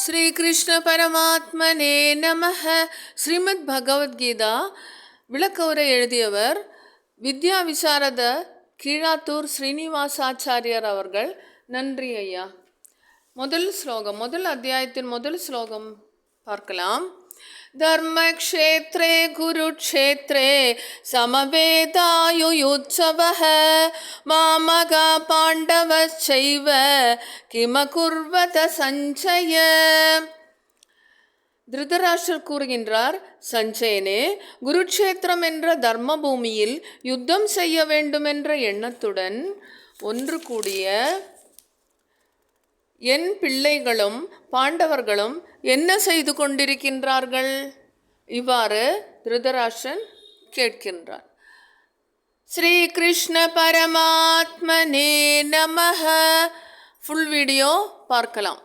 श्री कृष्ण परमात्मने நமஹ. ஸ்ரீமத் பகவத்கீதா விளக்கவுரை எழுதியவர் வித்யா விசாரத கீழாத்தூர் ஸ்ரீனிவாசாச்சாரியார் அவர்கள். நன்றி ஐயா. முதல் ஸ்லோகம், முதல் அத்தியாயத்தின் முதல் ஸ்லோகம் பார்க்கலாம். தர்மக்ஷேத்ரே குருக்ஷேத்ரே சமவேதாயுயுத்சவஹ மாமகா பாண்டவச்சைவ கிமகுர்வத சஞ்சய. திருதராஷ்டிரர் கூறுகின்றார், சஞ்சயனே, குருக்ஷேத்திரம் என்ற தர்ம பூமியில் யுத்தம் செய்ய வேண்டுமென்ற எண்ணத்துடன் ஒன்று கூடிய என் பிள்ளைகளும் பாண்டவர்களும் என்ன செய்து கொண்டிருக்கின்றார்கள்? இவ்வாறு திருதராஷ்டிரன் கேட்கின்றார். ஸ்ரீ கிருஷ்ண பரமாத்மனே நமஹ. ஃபுல் வீடியோ பார்க்கலாம்.